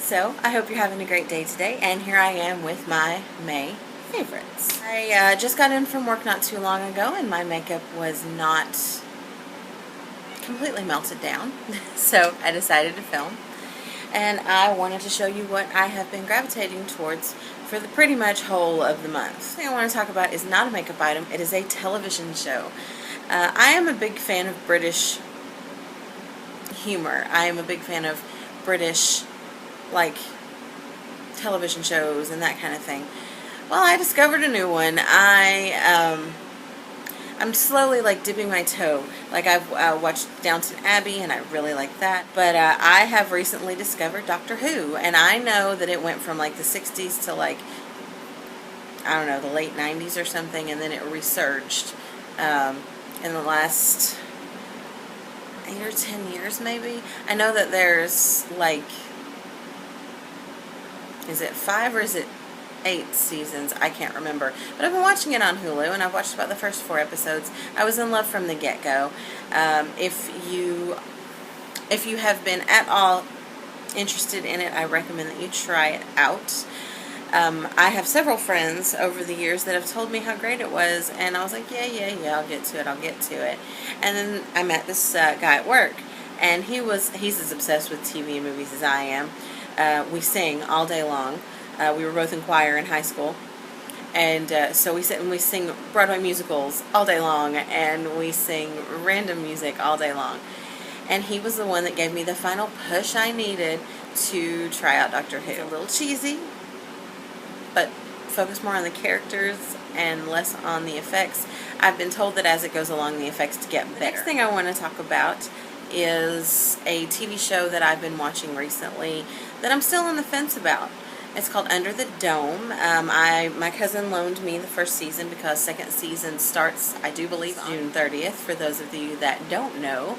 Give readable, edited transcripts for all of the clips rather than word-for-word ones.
So, I hope you're having a great day today, and here I am with my May favorites. I just got in from work not too long ago, and my makeup was not completely melted down, so I decided to film. And I wanted to show you what I have been gravitating towards for the pretty much whole of the month. The thing I want to talk about is not a makeup item, it is a television show. I am a big fan of British humor. I am a big fan of British, like, television shows and that kind of thing. Well, I discovered a new one. I'm slowly, like, dipping my toe. Like, I've watched Downton Abbey, and I really like that. But I have recently discovered Doctor Who, and I know that it went from, like, the 60s to, like, I don't know, the late 90s or something, and then it resurged in the last 8 or 10 years, maybe. I know that there's, like, is it 5 or is it 8 seasons? I can't remember. But I've been watching it on Hulu, and I've watched about the first 4 episodes. I was in love from the get-go. If you have been at all interested in it, I recommend that you try it out. I have several friends over the years that have told me how great it was, and I was like, yeah, I'll get to it. And then I met this guy at work, and he's as obsessed with TV and movies as I am. We sing all day long. We were both in choir in high school, and so we sit and we sing Broadway musicals all day long, and we sing random music all day long. And he was the one that gave me the final push I needed to try out Doctor Who. It's a little cheesy, but focus more on the characters and less on the effects. I've been told that as it goes along, the effects get better. The next thing I want to talk about is a TV show that I've been watching recently that I'm still on the fence about. It's called Under the Dome. My cousin loaned me the first season because second season starts, I do believe, on June 30th, for those of you that don't know.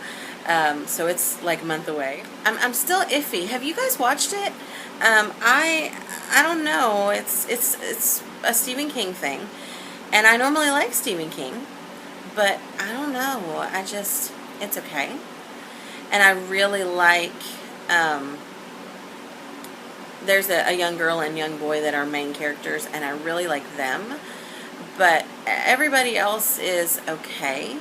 So it's like a month away. I'm still iffy. Have you guys watched it? I don't know. It's a Stephen King thing, and I normally like Stephen King, but I don't know. It's okay. And I really like, there's a young girl and young boy that are main characters, and I really like them, but everybody else is okay,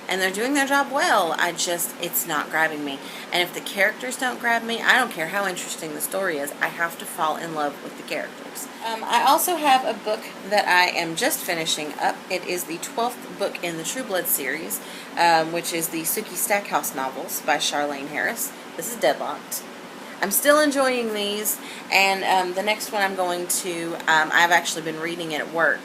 and they're doing their job well. It's not grabbing me. And if the characters don't grab me, I don't care how interesting the story is, I have to fall in love with the characters. I also have a book that I am just finishing up. It is the 12th book in the True Blood series, which is the Sookie Stackhouse novels by Charlaine Harris. This is Deadlocked. I'm still enjoying these, and the next one I'm going to, I've actually been reading it at work,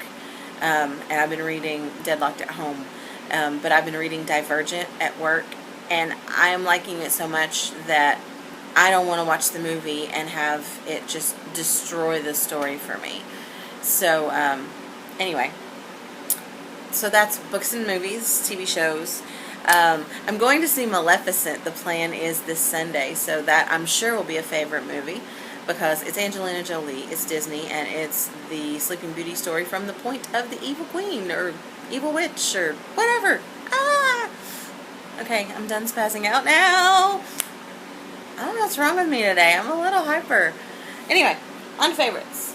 and I've been reading Deadlocked at home. But I've been reading Divergent at work, and I am liking it so much that I don't want to watch the movie and have it just destroy the story for me. So, anyway. So that's books and movies, TV shows. I'm going to see Maleficent. The plan is this Sunday, so that I'm sure will be a favorite movie because it's Angelina Jolie, it's Disney, and it's the Sleeping Beauty story from the point of the evil queen, or evil witch, or whatever. Okay, I'm done spazzing out now. I don't know what's wrong with me today. I'm a little hyper. Anyway, on to favorites.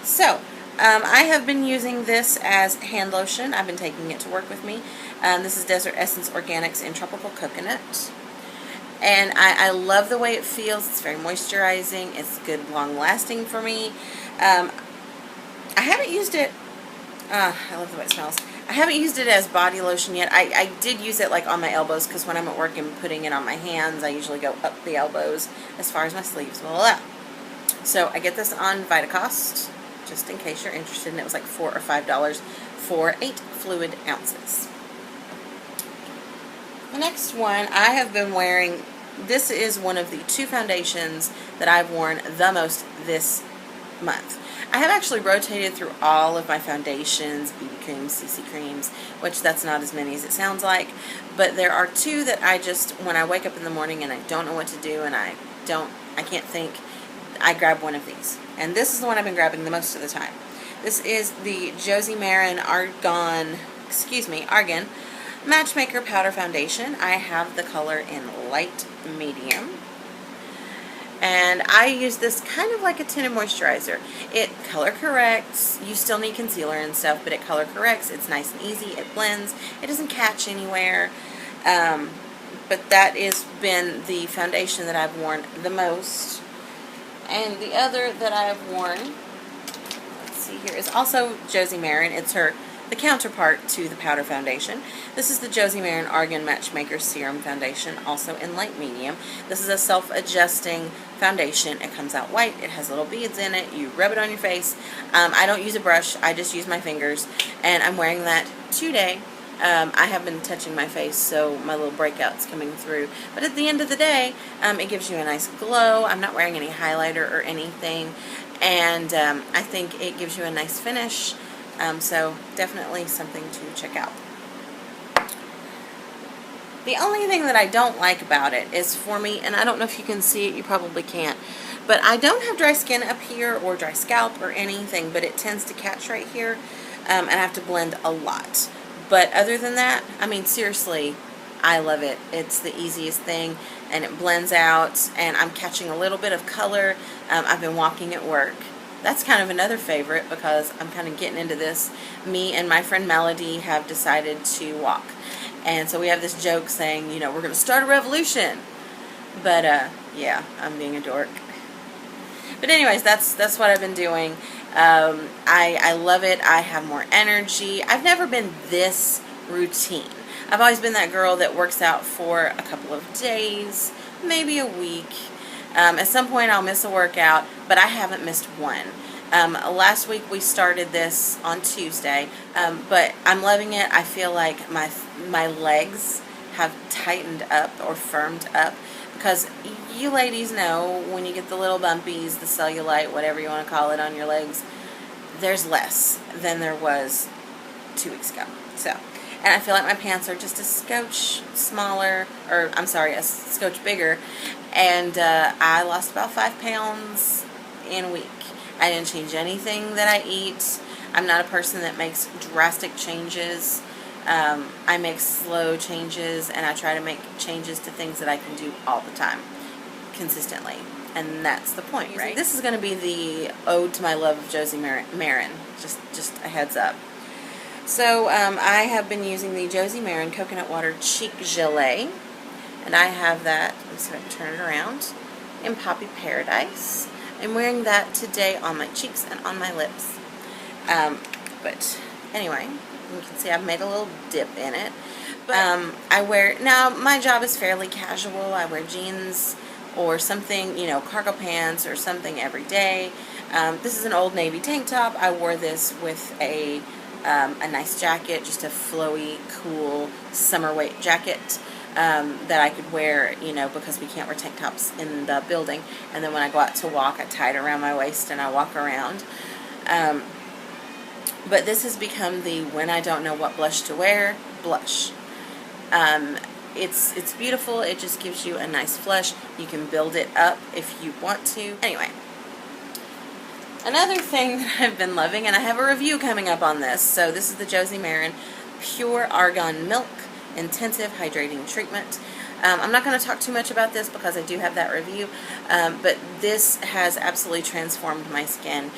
So, I have been using this as hand lotion. I've been taking it to work with me. This is Desert Essence Organics in Tropical Coconut. And I love the way it feels. It's very moisturizing. It's good, long-lasting for me. I haven't used it. I love the way it smells. I haven't used it as body lotion yet. I did use it like on my elbows, because when I'm at work and putting it on my hands, I usually go up the elbows as far as my sleeves will allow. So I get this on Vitacost, just in case you're interested, and it was like $4 or $5 for 8 fluid ounces. The next one I have been wearing, this is one of the 2 foundations that I've worn the most this month. I have actually rotated through all of my foundations, BB creams, CC creams, which that's not as many as it sounds like, but there are 2 that I just, when I wake up in the morning and I don't know what to do and I can't think, I grab one of these. And this is the one I've been grabbing the most of the time. This is the Josie Maran Argan Matchmaker Powder Foundation. I have the color in light medium. And I use this kind of like a tinted moisturizer. It color corrects. You still need concealer and stuff, but it color corrects. It's nice and easy. It blends. It doesn't catch anywhere. But that has been the foundation that I've worn the most. And the other that I have worn, let's see here, is also Josie Maran. It's the counterpart to the powder foundation. This is the Josie Maran Argan Matchmaker Serum Foundation, also in light medium. This is a self-adjusting foundation. It comes out white. It has little beads in it. You rub it on your face. I don't use a brush. I just use my fingers. And I'm wearing that today. I have been touching my face, so my little breakout's coming through. But at the end of the day, it gives you a nice glow. I'm not wearing any highlighter or anything. And I think it gives you a nice finish. So definitely something to check out. The only thing that I don't like about it is for me, and I don't know if you can see it, you probably can't, but I don't have dry skin up here or dry scalp or anything, but it tends to catch right here, and I have to blend a lot. But other than that, I mean, seriously, I love it. It's the easiest thing, and it blends out, and I'm catching a little bit of color. I've been walking at work. That's kind of another favorite because I'm kind of getting into this. Me and my friend Melody have decided to walk. And so we have this joke saying, you know, we're going to start a revolution. But, yeah, I'm being a dork. But anyways, that's what I've been doing. I love it. I have more energy. I've never been this routine. I've always been that girl that works out for a couple of days, maybe a week. At some point I'll miss a workout, but I haven't missed one. Last week we started this on Tuesday, but I'm loving it. I feel like my legs have tightened up or firmed up, because you ladies know when you get the little bumpies, the cellulite, whatever you want to call it, on your legs, there's less than there was 2 weeks ago. So, and I feel like my pants are just a scotch smaller, or I'm sorry, a scotch bigger, and I lost about 5 pounds in a week. I didn't change anything that I eat. I'm not a person that makes drastic changes. I make slow changes, and I try to make changes to things that I can do all the time, consistently. And that's the point, right? This is going to be the ode to my love of Josie Maran. Just a heads up. So I have been using the Josie Maran Coconut Water Cheek Gelee, and I have that. I'm just going to turn it around in Poppy Paradise. I'm wearing that today on my cheeks and on my lips. But anyway, you can see I've made a little dip in it. But I wear, now my job is fairly casual. I wear jeans or something, you know, cargo pants or something every day. This is an Old Navy tank top. I wore this with a nice jacket, just a flowy, cool summer weight jacket. That I could wear, you know, because we can't wear tank tops in the building. And then when I go out to walk, I tie it around my waist and I walk around. But this has become the when I don't know what blush to wear, blush. It's beautiful. It just gives you a nice flush. You can build it up if you want to. Anyway, another thing that I've been loving, and I have a review coming up on this. So this is the Josie Maran Pure Argan Milk Intensive Hydrating Treatment. I'm not going to talk too much about this because I do have that review, but this has absolutely transformed my skin.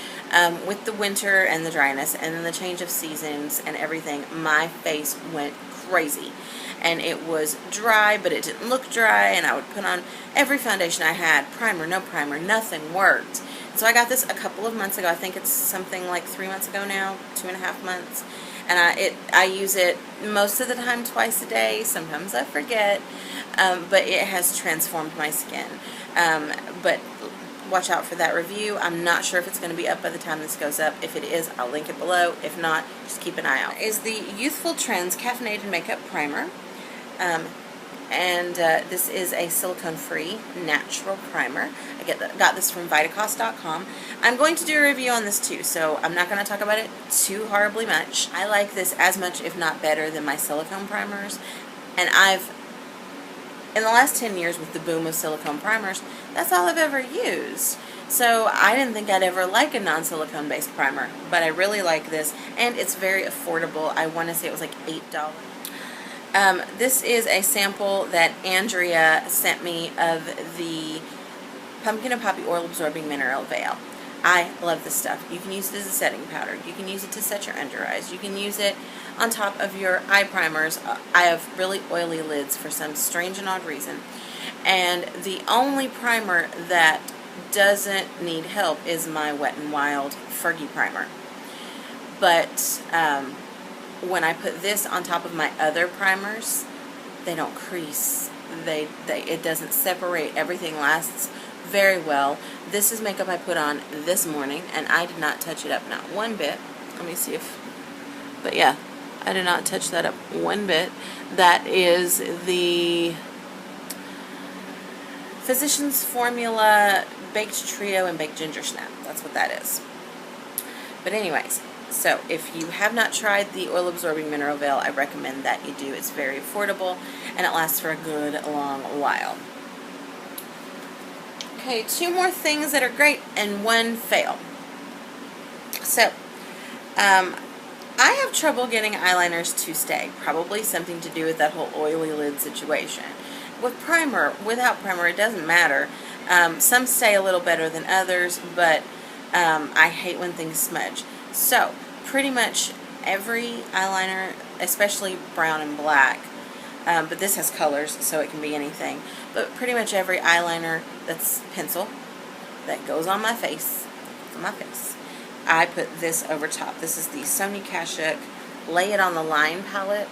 With the winter and the dryness and then the change of seasons and everything, my face went crazy. And it was dry, but it didn't look dry, and I would put on every foundation I had, primer, no primer, nothing worked. So I got this a couple of months ago. I think it's something like 3 months ago now, 2.5 months. And I use it most of the time twice a day. Sometimes I forget, but it has transformed my skin. But watch out for that review. I'm not sure if it's going to be up by the time this goes up. If it is, I'll link it below. If not, just keep an eye out. Is the Youthful Trends Caffeinated Makeup Primer. This is a silicone-free natural primer. I got this from Vitacost.com. I'm going to do a review on this too, so I'm not going to talk about it too horribly much. I like this as much, if not better, than my silicone primers. And in the last 10 years with the boom of silicone primers, that's all I've ever used. So I didn't think I'd ever like a non-silicone based primer, but I really like this, and it's very affordable. I want to say it was like $8. This is a sample that Andrea sent me of the Pumpkin and Poppy Oil Absorbing Mineral Veil. I love this stuff. You can use it as a setting powder. You can use it to set your under eyes. You can use it on top of your eye primers. I have really oily lids for some strange and odd reason. And the only primer that doesn't need help is my Wet n Wild Fergie primer. But when I put this on top of my other primers, they don't crease. It doesn't separate. Everything lasts very well. This is makeup I put on this morning, and I did not touch it up, not one bit. Let me see if, but yeah, I did not touch that up one bit. That is the Physicians Formula Baked Trio and Baked Ginger Snap. That's what that is. But anyways, so if you have not tried the Oil Absorbing Mineral Veil, I recommend that you do. It's very affordable, and it lasts for a good long while. Okay, 2 more things that are great and 1 fail. So, I have trouble getting eyeliners to stay. Probably something to do with that whole oily lid situation. With primer, without primer, it doesn't matter. Some stay a little better than others, but I hate when things smudge. So, pretty much every eyeliner, especially brown and black, but this has colors, so it can be anything. But pretty much every eyeliner that's pencil that goes on my face, I put this over top. This is the Sonia Kashuk Lay It on the Line palette.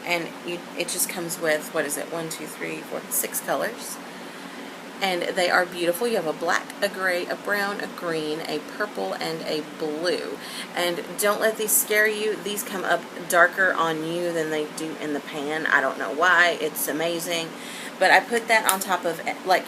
And it just comes with, what is it, 1, 2, 3, 4, 6 colors. And they are beautiful. You have a black, a gray, a brown, a green, a purple, and a blue. And don't let these scare you. These come up darker on you than they do in the pan. I don't know why. It's amazing. But I put that on top of, like,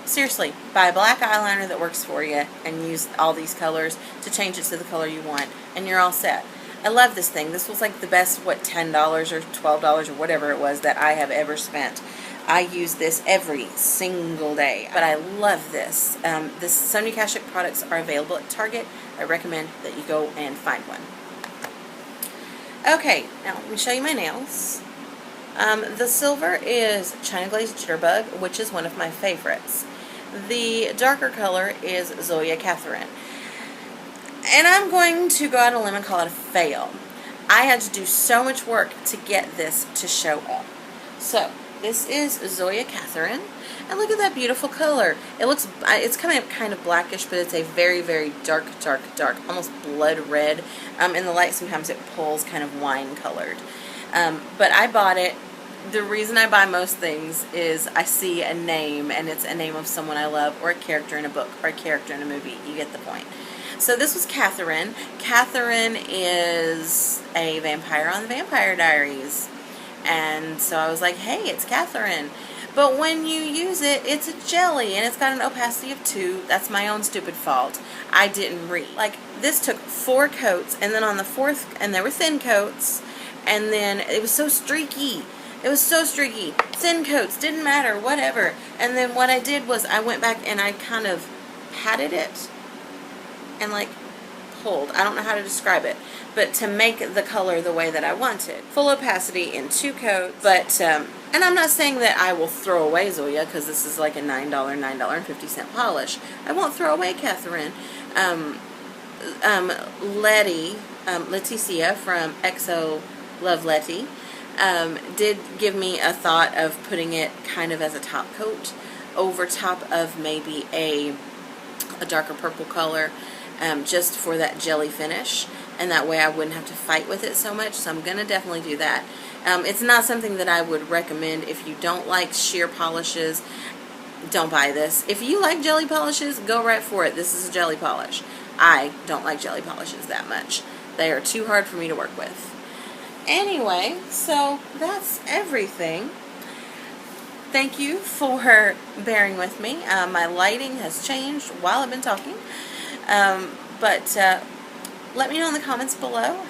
seriously, buy a black eyeliner that works for you and use all these colors to change it to the color you want. And you're all set. I love this thing. This was like the best, what, $10 or $12 or whatever it was that I have ever spent. I use this every single day, but I love this. The Sonia Kashuk products are available at Target. I recommend that you go and find one. Okay, now let me show you my nails. The silver is China Glaze Jitterbug, which is one of my favorites. The darker color is Zoya Katherine. And I'm going to go out on a limb and call it a fail. I had to do so much work to get this to show up. So, this is Zoya Katherine, and look at that beautiful color. It's coming up kind of blackish, but it's a very, very dark, almost blood red. In the light, sometimes it pulls kind of wine colored. But I bought it. The reason I buy most things is I see a name, and it's a name of someone I love, or a character in a book, or a character in a movie. You get the point. So this was Katherine. Katherine is a vampire on the Vampire Diaries. And so I was like, hey, it's Katherine. But when you use it, it's a jelly, and it's got an opacity of 2. That's my own stupid fault. I didn't read. Like, this took 4 coats, and then on the 4th, and they were thin coats, and then it was so streaky. It was so streaky. Thin coats, didn't matter, whatever. And then what I did was I went back and I kind of patted it and like pulled. I don't know how to describe it, but to make the color the way that I wanted. Full opacity in 2 coats, but, and I'm not saying that I will throw away Zoya, because this is like a $9, $9.50 polish. I won't throw away Katherine. Leticia from EXO Love Letty did give me a thought of putting it kind of as a top coat over top of maybe a darker purple color, just for that jelly finish, and that way I wouldn't have to fight with it so much. So I'm going to definitely do that. It's not something that I would recommend. If you don't like sheer polishes, don't buy this. If you like jelly polishes, go right for it. This is a jelly polish. I don't like jelly polishes that much. They are too hard for me to work with. Anyway, so that's everything. Thank you for bearing with me. My lighting has changed while I've been talking. But let me know in the comments below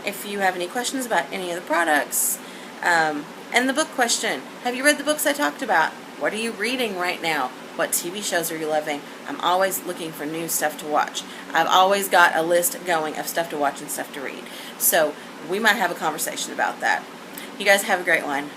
if you have any questions about any of the products. And the book question. Have you read the books I talked about? What are you reading right now? What TV shows are you loving? I'm always looking for new stuff to watch. I've always got a list going of stuff to watch and stuff to read. So we might have a conversation about that. You guys have a great one.